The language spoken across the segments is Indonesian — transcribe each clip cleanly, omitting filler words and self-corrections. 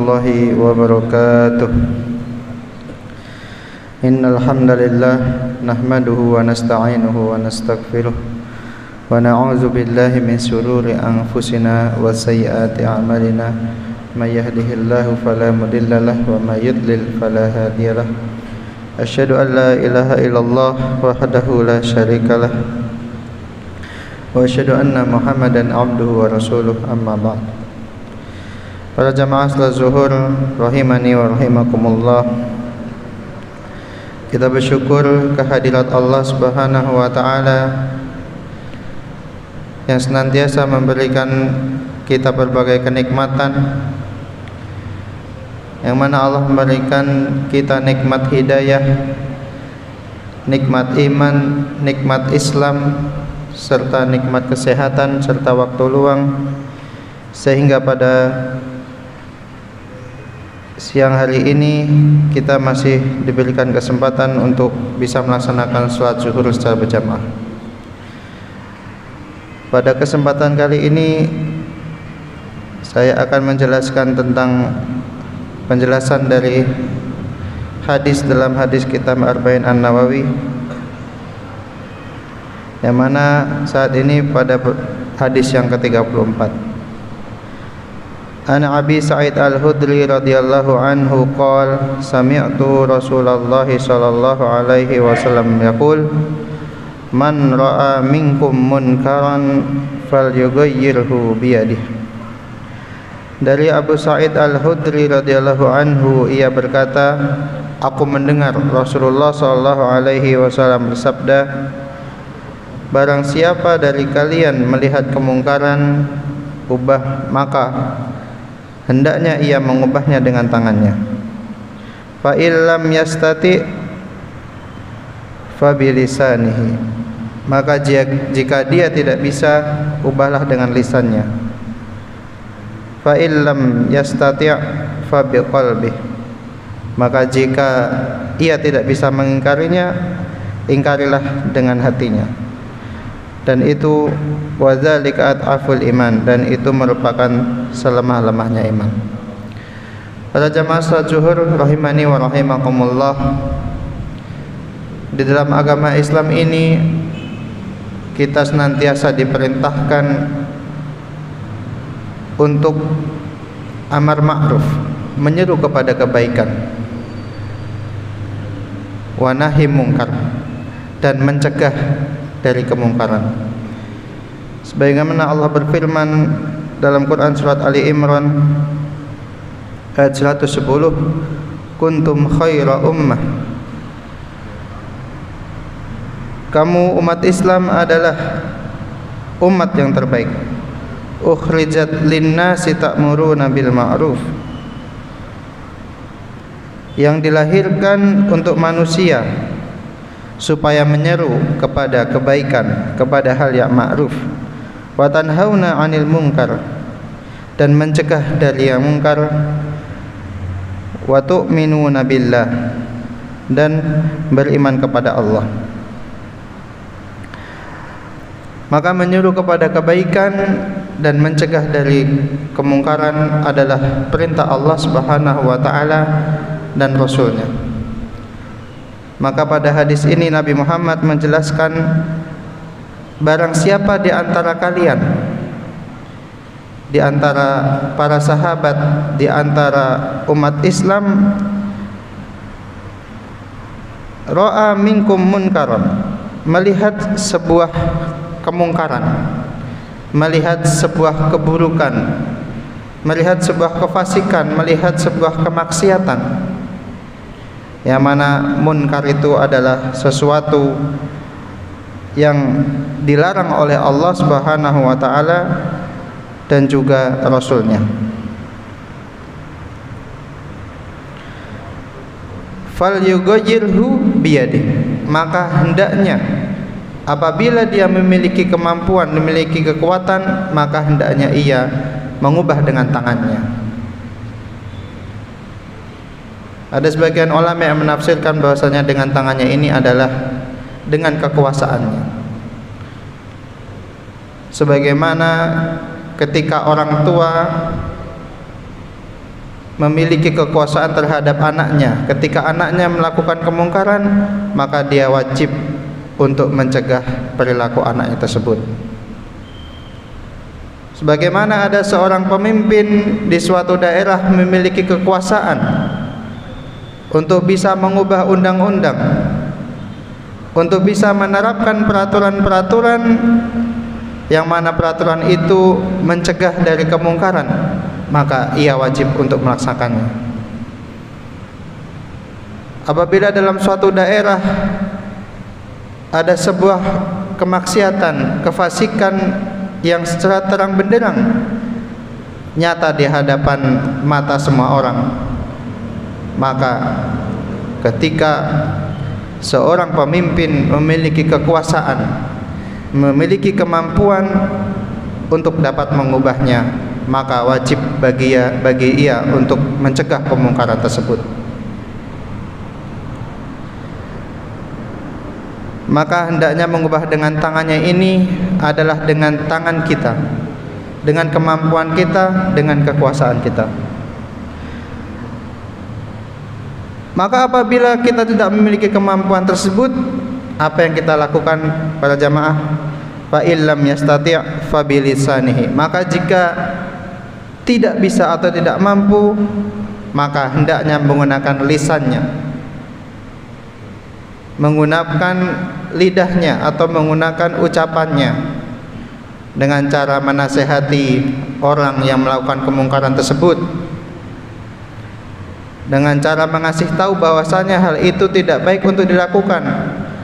warahmatullahi wabarakatuh. Innal hamdalillah nahmaduhu wa nasta'inuhu wa nastaghfiruh wa na'udzu billahi min shururi anfusina wa sayyiati a'malina. May yahdihillahu fala mudilla lahu wa may yudlil fala hadiyalah. Asyhadu an la ilaha illallah wahdahu la syarikalah wa asyhadu anna Muhammadan abduhu wa rasuluh, amma ba'd. Para jamaah salat zuhur rahimani wa rahimakumullah, kita bersyukur kehadirat Allah Subhanahu wa taala yang senantiasa memberikan kita berbagai kenikmatan, yang mana Allah memberikan kita nikmat hidayah, nikmat iman, nikmat Islam, serta nikmat kesehatan serta waktu luang, sehingga pada siang hari ini kita masih diberikan kesempatan untuk bisa melaksanakan sholat zuhur secara berjamaah. Pada kesempatan kali ini saya akan menjelaskan tentang penjelasan dari hadis dalam hadis kitab Arba'in An-Nawawi, yang mana saat ini pada hadis yang ke-34. An Abi Sa'id Al-Khudri radhiyallahu anhu qala sami'tu Rasulullah sallallahu alaihi wasallam yaqul man ra'a minkum munkaran falyughayyirhu biyadihi. Dari Abu Sa'id Al-Khudri radhiyallahu anhu, ia berkata, aku mendengar Rasulullah sallallahu alaihi wasallam bersabda, barang siapa dari kalian melihat kemungkaran, maka hendaknya ia mengubahnya dengan tangannya. Fa illam yastati fa bilisanihi, maka jika dia tidak bisa, ubahlah dengan lisannya. Fa illam yastati fa biqalbihi, maka jika ia tidak bisa mengingkarinya, ingkarilah dengan hatinya. Dan itu wadzalika ad'aful iman, dan itu merupakan selemah-lemahnya iman. Para jamaah salat zuhur rahimani wa rahimakumullah, di dalam agama Islam ini kita senantiasa diperintahkan untuk amar ma'ruf, menyeru kepada kebaikan, wa nahi mungkar, dan mencegah dari kemungkaran. Sebagaimana Allah berfirman dalam Quran surat Ali Imran ayat 110, kuntum khaira ummah, kamu umat Islam adalah umat yang terbaik. Ukhrijat linnasi ta'muruna bil ma'ruf, yang dilahirkan untuk manusia supaya menyeru kepada kebaikan, kepada hal yang ma'ruf, wa tanhauna 'anil munkar, dan mencegah dari yang mungkar, wa tu'minuna billah, dan beriman kepada Allah. Maka menyuruh kepada kebaikan dan mencegah dari kemungkaran adalah perintah Allah Subhanahu wa taala dan Rasulnya. Maka pada hadis ini Nabi Muhammad menjelaskan, barang siapa di antara kalian, di antara para sahabat, di antara umat Islam, ra'a minkum munkaran, melihat sebuah kemungkaran, melihat sebuah keburukan, melihat sebuah kefasikan, melihat sebuah kemaksiatan, yang mana munkar itu adalah sesuatu yang dilarang oleh Allah Subhanahu wa taala dan juga Rasulnya. Fal yughayyirhu biyadihi, maka hendaknya apabila dia memiliki kemampuan, memiliki kekuatan, maka hendaknya ia mengubah dengan tangannya. Ada sebagian ulama yang menafsirkan bahwasanya dengan tangannya ini adalah dengan kekuasaannya. Sebagaimana ketika orang tua memiliki kekuasaan terhadap anaknya. Ketika anaknya melakukan kemungkaran, maka dia wajib untuk mencegah perilaku anaknya tersebut. Sebagaimana ada seorang pemimpin di suatu daerah memiliki kekuasaan untuk bisa mengubah undang-undang, untuk bisa menerapkan peraturan-peraturan yang mana peraturan itu mencegah dari kemungkaran, maka ia wajib untuk melaksanakannya. Apabila dalam suatu daerah ada sebuah kemaksiatan, kefasikan yang secara terang benderang nyata di hadapan mata semua orang, maka ketika seorang pemimpin memiliki kekuasaan, memiliki kemampuan untuk dapat mengubahnya, maka wajib bagi ia untuk mencegah kemungkaran tersebut. Maka hendaknya mengubah dengan tangannya ini adalah dengan tangan kita, dengan kemampuan kita, dengan kekuasaan kita. Maka apabila kita tidak memiliki kemampuan tersebut, apa yang kita lakukan para jamaah? Fa illam yastati' fa bilisanihi. Maka jika tidak bisa atau tidak mampu, maka hendaknya menggunakan lisannya, menggunakan lidahnya atau menggunakan ucapannya dengan cara menasehati orang yang melakukan kemungkaran tersebut, dengan cara mengasih tahu bahwasanya hal itu tidak baik untuk dilakukan,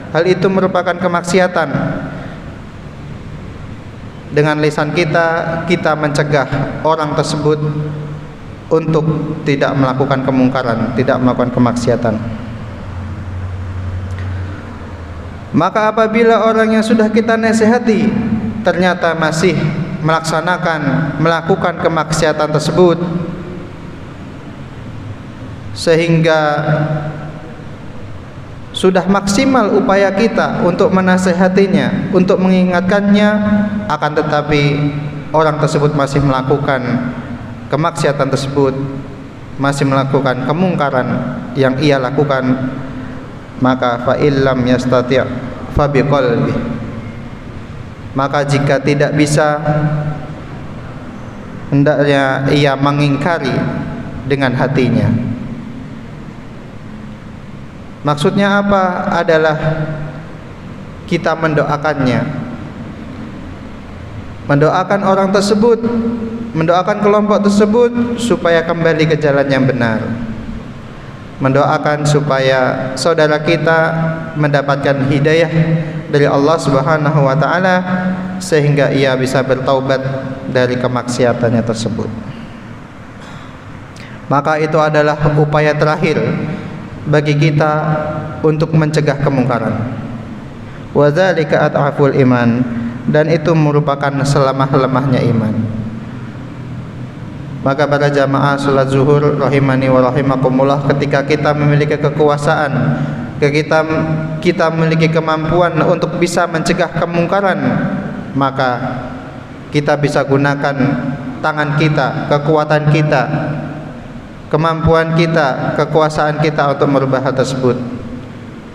hal itu merupakan kemaksiatan. Dengan lisan kita mencegah orang tersebut untuk tidak melakukan kemungkaran, tidak melakukan kemaksiatan. Maka apabila orang yang sudah kita nasihati ternyata masih melakukan kemaksiatan tersebut, sehingga sudah maksimal upaya kita untuk menasihatinya, untuk mengingatkannya, akan tetapi orang tersebut masih melakukan kemaksiatan tersebut, masih melakukan kemungkaran yang ia lakukan, maka fa illam yastati' fa biqalbi. Maka jika tidak bisa, hendaknya ia mengingkari dengan hatinya. Maksudnya apa? Adalah kita mendoakannya, mendoakan orang tersebut, mendoakan kelompok tersebut supaya kembali ke jalan yang benar, mendoakan supaya saudara kita mendapatkan hidayah dari Allah Subhanahu wa taala sehingga ia bisa bertaubat dari kemaksiatannya tersebut. Maka itu adalah upaya terakhir bagi kita untuk mencegah kemungkaran. Wa dzalika at'aful iman, dan itu merupakan selemah-lemahnya iman. Maka para jamaah salat zuhur rahimani wa rahimakumullah, ketika kita memiliki kekuasaan, ketika kita memiliki kemampuan untuk bisa mencegah kemungkaran, maka kita bisa gunakan tangan kita, kekuatan kita, kemampuan kita, kekuasaan kita untuk merubah hal tersebut.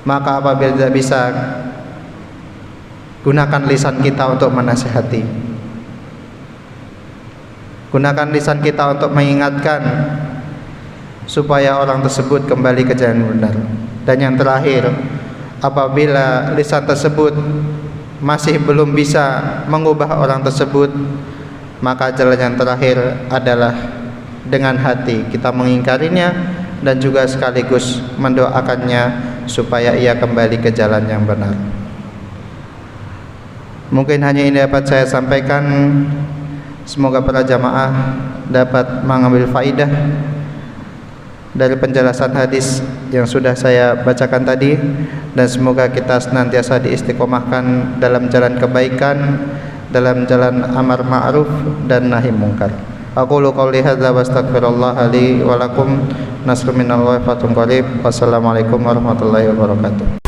Maka apabila tidak bisa, gunakan lisan kita untuk menasihati, gunakan lisan kita untuk mengingatkan supaya orang tersebut kembali ke jalan benar. Dan yang terakhir, apabila lisan tersebut masih belum bisa mengubah orang tersebut, maka jalan yang terakhir adalah dengan hati kita mengingkarinya dan juga sekaligus mendoakannya supaya ia kembali ke jalan yang benar. Mungkin hanya ini dapat saya sampaikan. Semoga para jamaah dapat mengambil faidah dari penjelasan hadis yang sudah saya bacakan tadi, dan semoga kita senantiasa diistiqomahkan dalam jalan kebaikan, dalam jalan amar ma'ruf dan nahi mungkar. Aqulu qouli hadza wa astaghfirullah li wa lakum. Nasrun minallahi wa fatun qarib. Wassalamualaikum warahmatullahi wabarakatuh.